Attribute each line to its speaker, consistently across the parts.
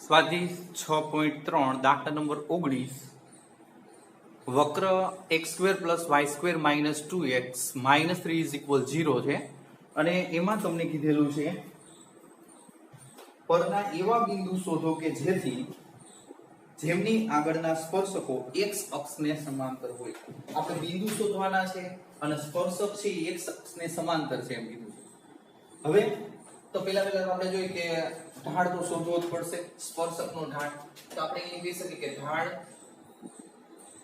Speaker 1: સ્વાધ્યાય 6.3 દાખલા નંબર 19 વક્ર x² + y² - 2x - 3 = 0 છે અને એમાં તમને કીધેલું છે પરના એવા બિંદુ શોધો કે જેમની આગળના સ્પર્શકો x અક્ષને સમાંતર હોય. આપણે બિંદુ શોધવાના છે અને સ્પર્શક છે એ x અક્ષને સમાંતર છે એમ કીધું છે. હવે તો પહેલા આપણે જોઈએ કે ઢાળ તો શોધવો જ પડશે, સ્પર્શકનો ઢાળ. તો આપણે અહીં કહી શકીએ કે ઢાળ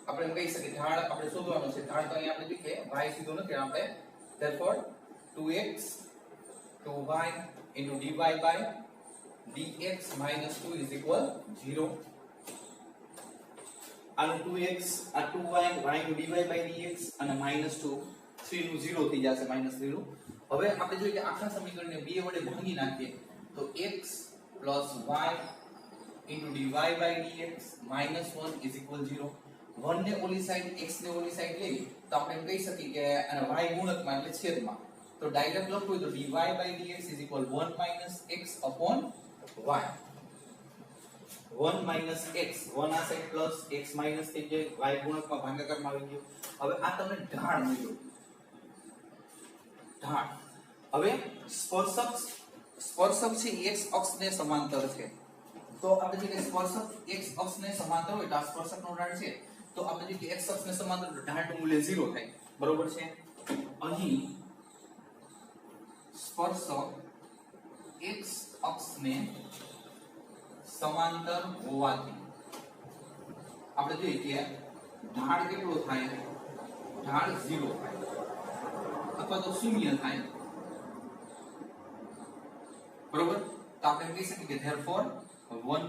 Speaker 1: આપણે શોધવાનો છે. ઢાળ તો અહીં આપણે લખીએ y સીધો નથી, આપણે therefore 2x 2y dy by dx - 2 = 0. આનું 2x આ 2y y નું dy by dx અને -2 3 નું 0 થઈ જશે, -3 નું. હવે આપણે જોઈએ કે આખા સમીકરણને 2 વડે ભાગી નાખીએ તો x + y dy by dx -1 = 0. 1 ને ઓલી સાઈડ x ને ઓલી સાઈડ લઈ તો આપણે એમ કહી શકીએ કે આને y ગુણકમાં એટલે છેદમાં. તો ડાયરેક્ટ લખવું હોય તો dy by dx = 1 - x upon y. 1 - x 1 આ સાઈડ પ્લસ x માઈનસ થઈ જાય, y ગુણકમાં ભાગાકારમાં આવી ગયો. હવે આ તમને ઢાળ મળ્યો. ઢાળ. હવે સ્પર્શક છે x અક્ષને સમાંતર છે. તો આપણે જે સ્પર્શક x અક્ષને સમાંતર હોય તો આ સ્પર્શકનો ઢાળ છે. તો આપણે જે x અક્ષને સમાંતર તો ઢાળનું મૂલ્ય 0 થાય. બરોબર છે. અહીં સ્પર્શક x અક્ષને સમાંતર હોવાથી આપણે જોઈએ કે ઢાળ કેટલો થાય? ઢાળ 0 થાય અથવા તો 0 થાય. બરોબર. તો આપણે કહી શકીએ કે therefore 1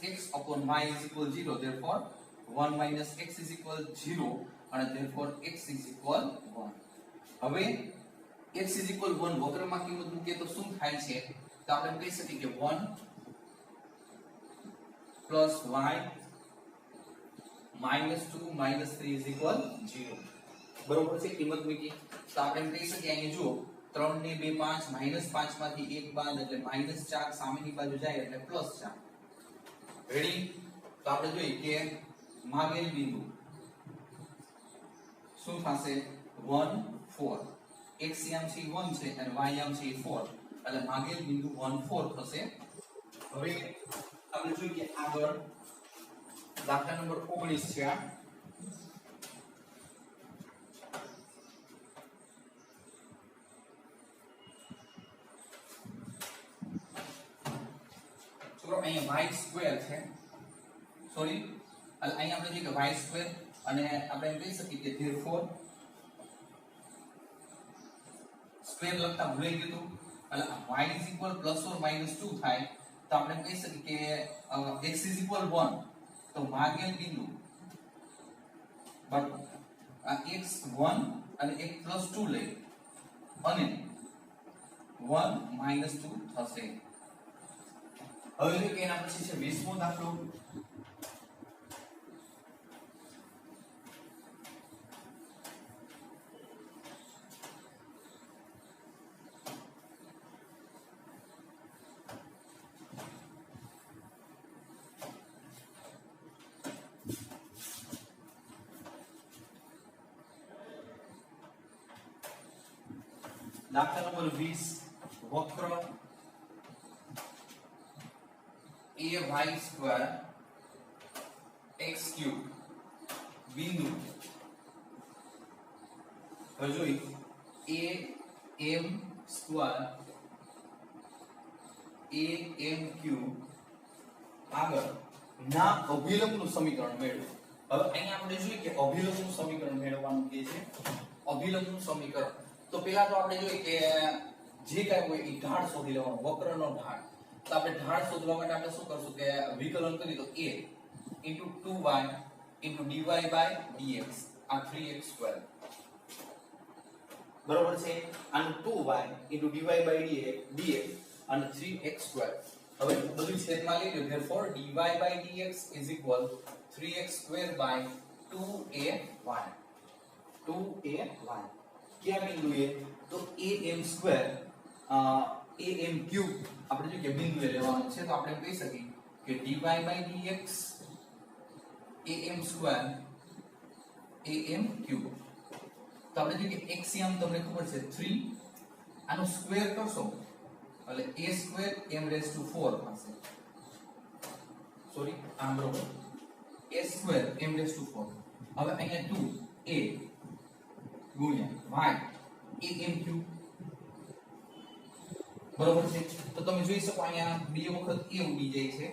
Speaker 1: - x upon y = 0. therefore 1 - x = 0 અને therefore x = 1. હવે x = 1 વક્રમાં કિંમત મૂકીએ તો શું થાય છે? તો આપણે કહી શકીએ કે 1 + y -2 - 3 = 0. બરોબર છે. કિંમત મૂકી તો આપણે કહી શકીએ અહીં જુઓ 3 ને 2 5 -5 માંથી 1 બાદ એટલે -4 સામેની બાજુ જાય એટલે +4. રેડી. તો આપણે જોઈએ કે માગેલ બિંદુ શું થશે? 1 4. x યામ છે 1 છે અને y યામ છે 4 એટલે માગેલ બિંદુ 1 4 થશે. હવે આપણે જોઈએ કે આગળ દાખલા નંબર 19 છે. આ અહીંયા y² છે. સોરી, અહીંયા આપણે જોઈએ કે y² અને આપણે એમ કહી શકીએ કે therefore સ્ક્વેર લખતા ભૂલાઈ ગયું એટલે y = +or -2 થાય. તો આપણે એમ કહી શકીએ કે x = 1 તો માગેલ બિંદુ બરાબર આ x 1 અને એક +2 લઈ અને 1 - 2 થશે. હવે જો કે એના પછી છે 20મો દાખલો. દાખલા નંબર 20 વક્ર ay² x³ બિંદુ હવે જોઈ am² amq આગળ ના અભિલંબનું સમીકરણ મેળવો. હવે અહીંયા આપણે જોઈએ કે અભિલંબનું સમીકરણ મેળવવાનું કે છે. અભિલંબનું સમીકરણ તો પહેલા તો આપણે જોઈએ કે જે કાંઈ હોય એ ઢાળ શોધી લેવાનો, વક્રનો ઢાળ. તો આપણે ઢાળ શોધવા માટે આપણે શું કરશું કે વિકલન કરીએ તો a * 2y dy by dx આ 3x². બરોબર છે. આનું 2y dy by dx અને 3x². હવે બધું છેદમાં લઈ લો. therefore dy by dx = 3x² by 2ay 2ay. ક્યાં બિંદુએ? તો am² amq આપણે જો કે બિંદુએ લેવાનું છે. તો આપણે કહી શકીએ કે dy by dx am square am cube. તો આપણે જોઈએ કે એક્સિયમ તમને ખબર છે 3, આનો સ્ક્વેર કરશો એટલે a square m raise to 4 થશે. સોરી આમ બરોબર a square m raise to 4. હવે અહીંયા 2a ગુણ્યા y am ક્યુબ બરોબર છે. તો તમે જોઈ શકો અહીંયા બે વખત a ઉડી જાય છે,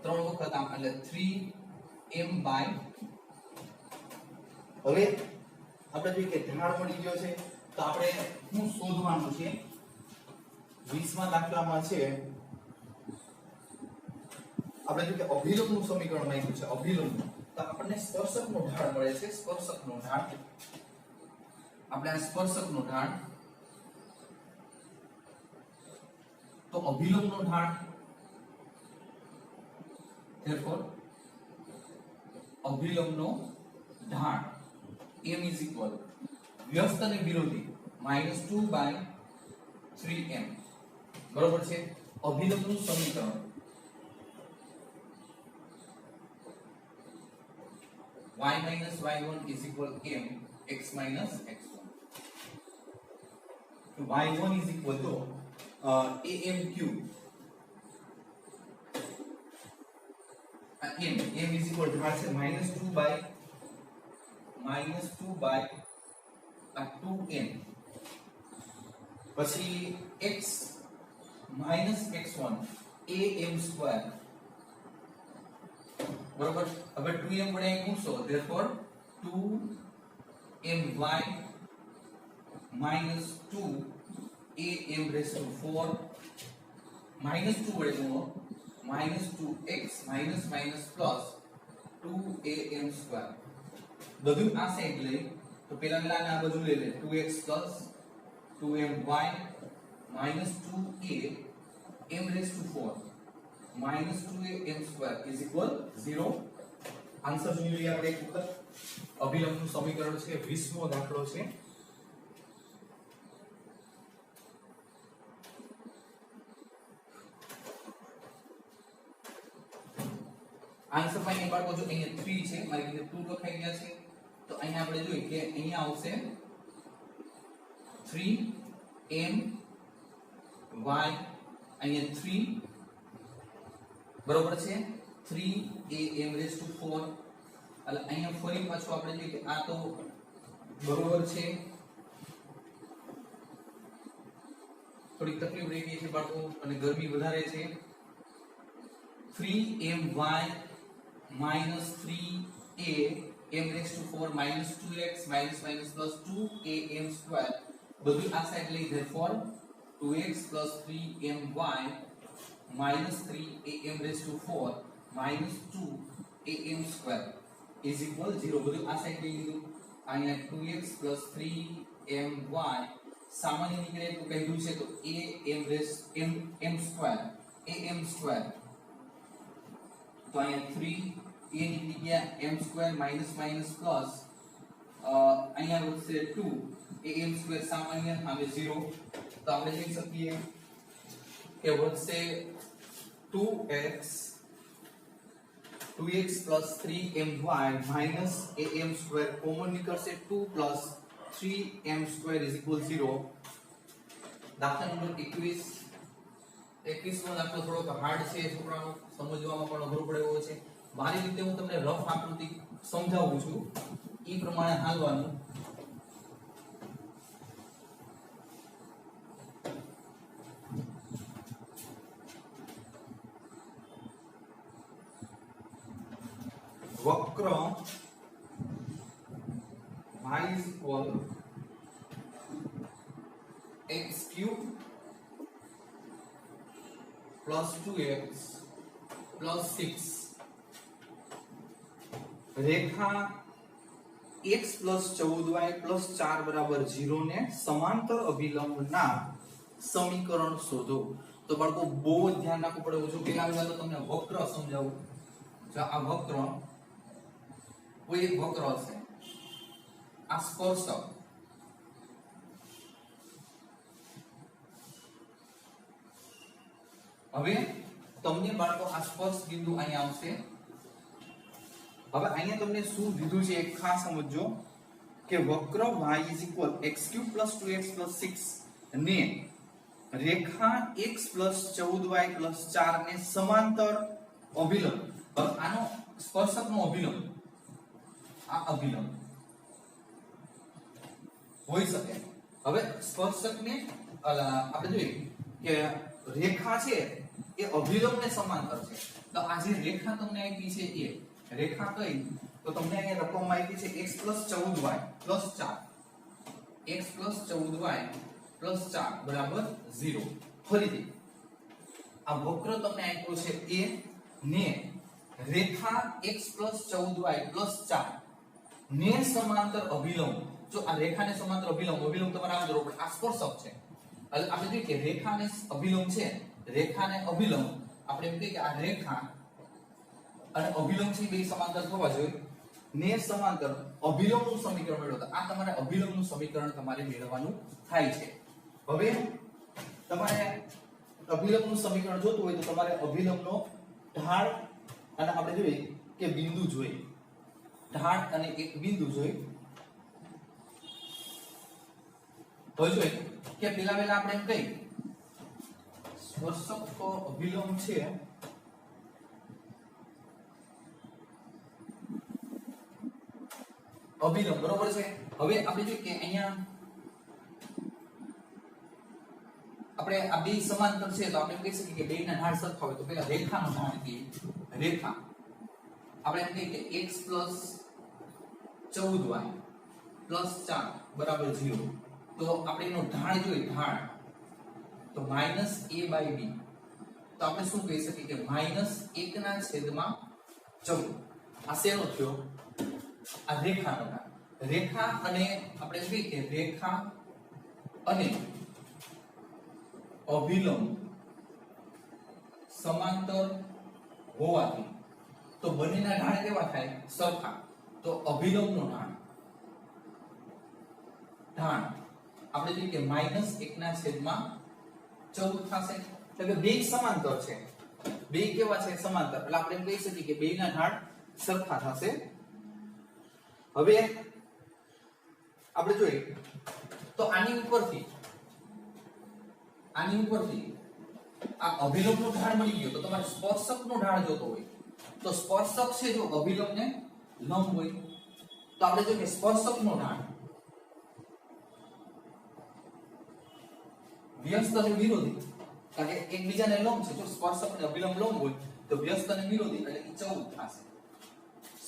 Speaker 1: ત્રણ વખત આમ એટલે 3m બાય. હવે આપણે જોઈએ કે ઢાળ મળી ગયો છે તો આપણે શું શોધવાનું છે. 20મા દાખલામાં છે આપણે જોઈએ કે અભિલંબનું સમીકરણ માંગ્યું છે. અભિલંબ તો આપણને સ્પર્શકનો ઢાળ મળે છે. સ્પર્શકનો ઢાળ આપણે આ સ્પર્શકનો ઢાળ તો અભિલંબનો ઢાળ therefore અભિલંબનો ઢાળ m is equal વ્યસ્ત અને વિરોધી -2/3m બરોબર છે. અભિલંબનું સમીકરણ y - y1 is equal m x - x1. y1 is equal to am cube m is equal to ढाल से -2/2m પછી x - x1 am સ્ક્વેર બરોબર. હવે 2m વડે અહીં ગુણશો therefore 2my - 2 am raised to 4 -2 વડે ગુણો -2x minus plus 2am square. બધું આ સાઈડ લઈ તો પેલા આ બધું લઈ લે 2x plus 2my minus 2a m raised to 4 minus 2am square is equal 0. Answer જોઈ લઈએ આપણે એક વખત. અભિલંબનું સમીકરણ છે 20મો દાખલો છે. આન્સર માં અહીં બાળકો જો અહીંયા 3 છે, મારી રીતે 2 લખાઈ ગયા છે તો અહીંયા આપણે જોઈએ કે અહીંયા આવશે 3m y અહીંયા 3 બરોબર છે 3am raised to 4 એટલે અહીંયા ફરી પાછું આપણે જોઈએ કે આ તો બરોબર છે. થોડી તકલીફ રહી ગઈ છે બાળકો અને ગરમી વધારે છે. 3my minus 3a m raised to 4 minus 2x minus plus 2am square બધું આ સાઈડ લઈ therefore 2x plus 3my minus 3am raised to 4 minus 2am square is equal 0. બધું આ સાઈડ લઈ લીધું. અહીંયા 2x plus 3my સામાન્ય નીકળે તો કહેલું છે તો am square તો અહીંયા 3 a નીકળી ગયા m સ્ક્વેર માઈનસ પ્લસ અહીંયા વધશે 2 am સ્ક્વેર સામાન્ય આવે 0 તો આપણે લખી શકીએ કે વધશે 2x plus 3my minus am square common નીકળશે 2 plus 3m square is equal 0. દાખલા નંબર 21નો દાખલો થોડોક હાર્ડ છે છોકરાનો સમજવામાં પણ અઘરો પડે એવો છે. મારી રીતે હું તમને રફ આકૃતિ સમજાવું છું એ પ્રમાણે હાલવાનું. વક્ર y is equal x cube plus 2x plus 6 Rekha x plus 14y plus 4 બરાબર 0 ને સમાંતર અભિલંબના સમીકરણ શોધો. તો બાળકો બહુ જ ધ્યાન રાખવું પડે. જો પેલા પહેલા તો તમને વક્ર સમજાવું. જો આ વક્ર કોઈ એક વક્ર છે, આ સ્પર્શક હવે તમને બાળકો આ સ્પર્શ બિંદુ અહીંયા આવશે. હવે અહીંયા તમને શું દીધું છે એક ખાસ સમજો કે વક્ર y x³ + 2x + 6 ને રેખા x + 14y + 4 ને સમાંતર અભિલંબ. હવે આનો સ્પર્શકનો અભિલંબ આ અભિલંબ હોઈ શકે. હવે સ્પર્શકને આપણે જોઈએ કે રેખા છે એ અભિલંબને સમાંતર છે. તો આ જે રેખા તમને આપી છે એ રેખા કઈ તો તમને અહીંયા રકમમાં આપી છે x + 14y + 4 x + 14y + 4 બરાબર 0. ફરીથી આ વક્ર તમને આપ્યો છે એ ને રેખા x + 14y + 4 ને સમાંતર અભિલંબ. જો આ રેખાને સમાંતર અભિલંબ તમારે આમ જરૂર આ સ્પર્શક છે. એટલે આપણે જોઈએ કે રેખાને અભિલંબ છે, રેખાને અભિલંબ આપણે એમ કહીએ કે આ રેખા અને અભિલંબ છે બે સમાંતર થવા જોઈએ ને સમાંતર અભિલંબનું સમીકરણ મેળવો. તો આ તમારે અભિલંબનું સમીકરણ તમારે મેળવવાનું થાય છે. હવે તમારે અભિલંબનું સમીકરણ જોતું હોય તો તમારે અભિલંબનો ઢાળ અને આપણે જોઈએ કે બિંદુ જોઈએ, ઢાળ અને એક બિંદુ જોઈએ. તો જોઈએ કે પેલા આપણે એમ કહી સ્પર્શક તો અભિલંબ છે અભિલંબ બરોબર છે. હવે આપણે જોઈએ કે અહીંયા આપણે આ બે સમાંતર છે તો આપણે કહી શકીએ કે બેયના ઢાળ સરખા હોય તો પહેલા રેખાનો ઢાળ કે રેખા આપણે એમ કહીએ કે x + 14y + 4 બરાબર 0. તો આપણે એનો ઢાળ જોઈએ ઢાળ તો -a/b. તો આપણે શું કહી શકીએ કે -1/14. આ શેનો થયો? આ રેખાનો ઢાળ. રેખા અને આપણે કહીએ કે રેખા અને અભિલંબ સમાંતર હોવાથી તો બંનેના ઢાળ કેવા થાય? સરખા. તો અભિલંબનો ઢાળ આપણે જોઈએ કે -1/14 થશે. એટલે કે બે સમાંતર છે, બે કેવા છે? સમાંતર. એટલે આપણે એમ કહી શકીએ કે બેયના ઢાળ સરખા થશે. હવે આપણે જોઈએ તો આની ઉપરથી આ અભિલંબનો ઢાળ મળી ગયો. તો તમારે સ્પર્શકનો ઢાળ જોતો હોય તો સ્પર્શક છે જો અભિલંબને લંબ હોય તો આપણે જોઈએ કે સ્પર્શકનો ઢાળ વ્યસ્ત અને વિરોધી, કારણ કે એકબીજાને લંબ છે. જો સ્પર્શક અને અભિલંબ લંબ હોય તો વ્યસ્ત અને વિરોધી એટલે કે 14 થશે.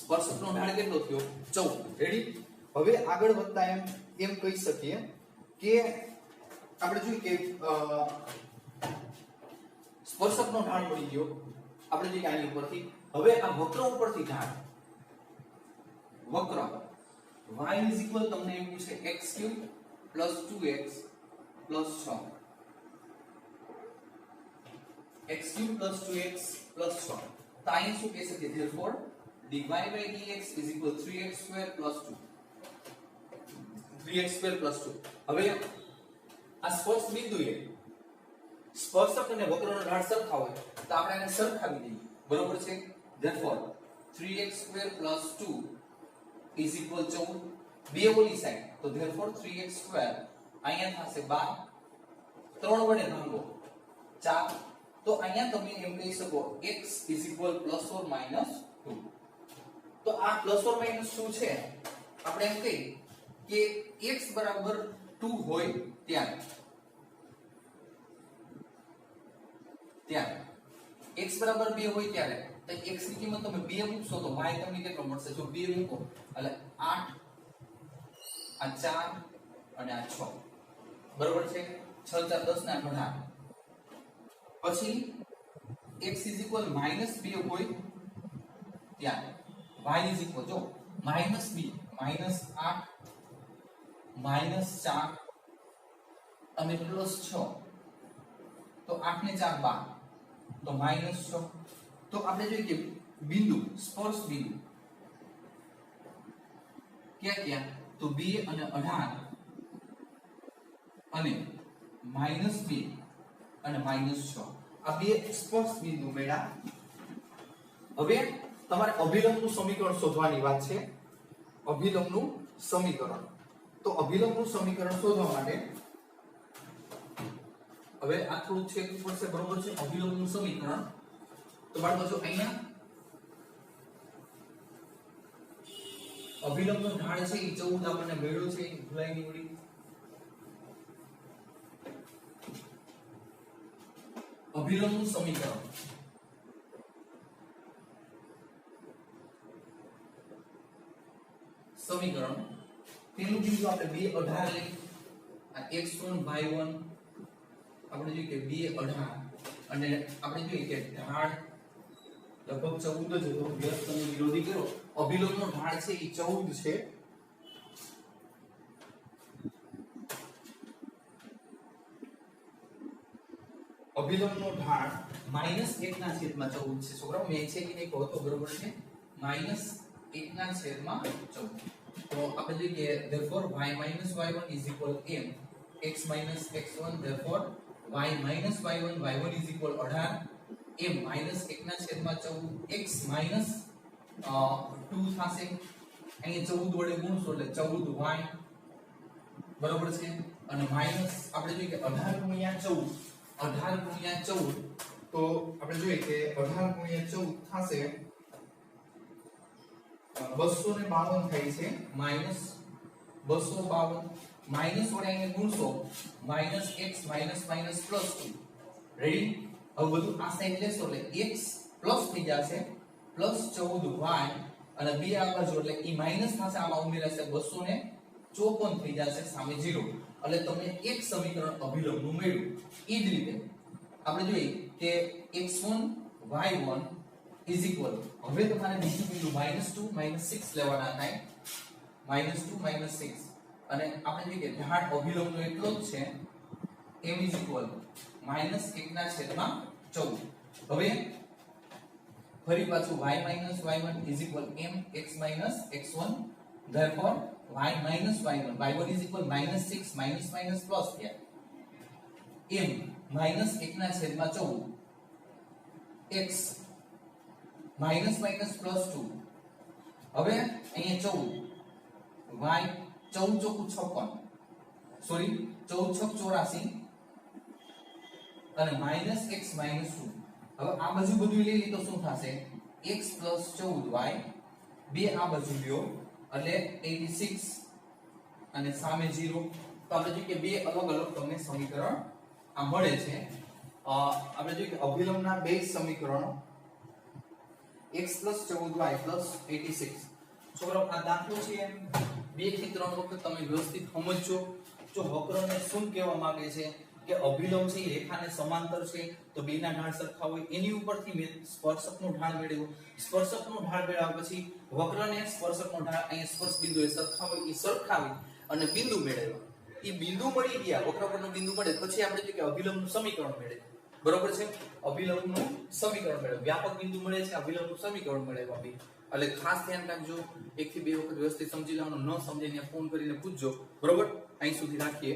Speaker 1: સ્પર્શકનો ઢાળ કેટલો થયો? 14. રેડી? હવે આગળ વધતા એમ કહી શકીએ કે આપણે જોઈએ કે સ્પર્શકનો ઢાળ મળી ગયો આપણે જોઈએ આની ઉપરથી. હવે આ વક્ર ઉપરથી ઢાળ વક્ર y તમને એવું છે x³ + 2x + 6 x³ + 2x + 6. તો અહીં શું કહી શકીએ? therefore dy/dx = 3x² + 2 3x² + 2. હવે આ સ્પર્શ બિંદુએ સ્પર્શક અને વક્રનો ઢાળ સરખા હોય તો આપણે આને સરખાવી દઈએ. બરોબર છે? therefore 3x² + 2 = 14. બે ઓલી સાઈડ તો therefore 3x² અહીંયા થશે 12. 3 વડે ભાગો 4. તો અહીંયા તમે એમ કહી શકો x = ±2. તો આ ± શું છે? આપણે એમ કહી કે x = 2 હોય ત્યારે x = 2 હોય ત્યારે તો x ની કિંમત તમે 2 મૂકશો તો y તમને કેટલો મળશે? જો 2 મૂકો એટલે 8 આ 4 અને આ 6 બરોબર છે? 6 4 10 ના 18. પછી x = -2 હોય ત્યારે y જો -2 -8 -4 અને +6 તો 8 ને 4 12 તો -6. તો આપણે જોઈએ કે બિંદુ સ્પર્શ બિંદુ ક્યાં તો 2 અને 18 અને -2 અને -6. આ બે સ્પર્શ બિંદુ મળ્યા. હવે તમારે અભિલંબનું સમીકરણ શોધવાની વાત છે. અભિલંબનું સમીકરણ. તો અભિલંબનું સમીકરણ શોધવા માટે હવે આ થોડું છેકવું પડશે, બરોબર છે. અભિલંબનું સમીકરણ તો બાળકો જો અહીંયા અભિલંબનો ઢાળ છે એ 14 આપણને મળ્યો છે, ભૂલાઈ નહીં વળી. અભિલંબનું સમીકરણ તેનું બિંદુ આપણે 2 18 લઈ, આ x1 y1 આપણે જોઈએ કે 2 18 અને આપણે જોઈએ કે ઢાળ લગભગ 14 જ હતો. વ્યસ્ત અને વિરોધી કરો. અભિલંબનો ઢાળ છે એ 14 છે. અભિલંબનો ઢાળ -1/14 છે. છોકરાઓ મેં છે કે નહીં કહો તો બરોબર છે. -1/14. તો આપણે જોઈએ કે therefore y - y1 is equal m, x - x1 therefore y - y1 is equal 18 m -1/14 x minus 2 થશે. અહીં 14 વડે ગુણશો એટલે 14y બરોબર છે. અને માઈનસ આપણે જોઈએ કે 18 ગુણ્યા 14 તો આપણે જોઈએ કે 18 ગુણ્યા 14 થશે 252 થાય છે. માઈનસ 252 માઈનસ વડે અહીંયા ગુણશો minus x minus minus plus 2. Ready? હવે બધું આ સાઈડ લેશો એટલે x પ્લસ થઈ જશે પ્લસ 14y અને b આ બાજુ એટલે ઈ માઈનસ થશે, આમાં ઉમેરાશે 254 થઈ જશે, સામે 0. એટલે તમને એક સમીકરણ અભિલંબનું મળ્યું. ઈ જ રીતે આપણે જોઈએ કે x1 y1 is equal, હવે તમારે બીજું બિંદુ -2 -6 લેવાના થાય. -2 -6 અને આપણે જોઈએ કે ઢાળ અભિલંબનો એટલો જ છે m is equal -1/14. હવે ફરી પાછું y - y1 is equal m x - x1 therefore y - y1 is equal -6 minus minus plus થયા m -1/14 x minus minus plus 2. હવે અહીંયા 14 y 14 ચોકુ 56 સોરી 14 છક 84 અને -x -2. હવે આ બાજુ બધું લઈ લી તો શું થશે x 14y બે આ બાજુ લ્યો એટલે 86 અને સામે 0. તો આપણે જોઈએ કે બે અલગ અલગ તમને સમીકરણ આ મળે છે. આપણે જોઈએ કે અભિલંબના બે સમીકરણો x 14y 86. છોકરાઓ આ દાખલો છે 2 થી 3 વખત તમે વ્યવસ્થિત સમજજો. જો વક્રને શું કહેવા માંગે છે કે અભિલંબ છે રેખાને સમાંતર છે તો બેના ઢાળ સરખા હોય, એની ઉપરથી મેં સ્પર્શકનો ઢાળ મેળવ્યો. સ્પર્શકનો ઢાળ મેળવ્યા પછી વક્રને સ્પર્શકનો ઢાળ અહીં સ્પર્શ બિંદુએ સરખા હોય એ સરખાવી અને બિંદુ મેળવ્યો. એ બિંદુ મળી ગયા, વક્ર પરનું બિંદુ મળે પછી આપણે જોઈએ કે અભિલંબનું સમીકરણ મેળવે. બરોબર છે? અભિલંબનું સમીકરણ મેળવે. વ્યાપક બિંદુ મળે છે, અભિલંબનું સમીકરણ મેળવવા બી. એટલે ખાસ ધ્યાન રાખજો. 1 થી 2 વખત વ્યવસ્થિત સમજી લેવાનું, ન સમજે ત્યાં ફોન કરીને પૂછજો. બરોબર? અહીં સુધી રાખીએ.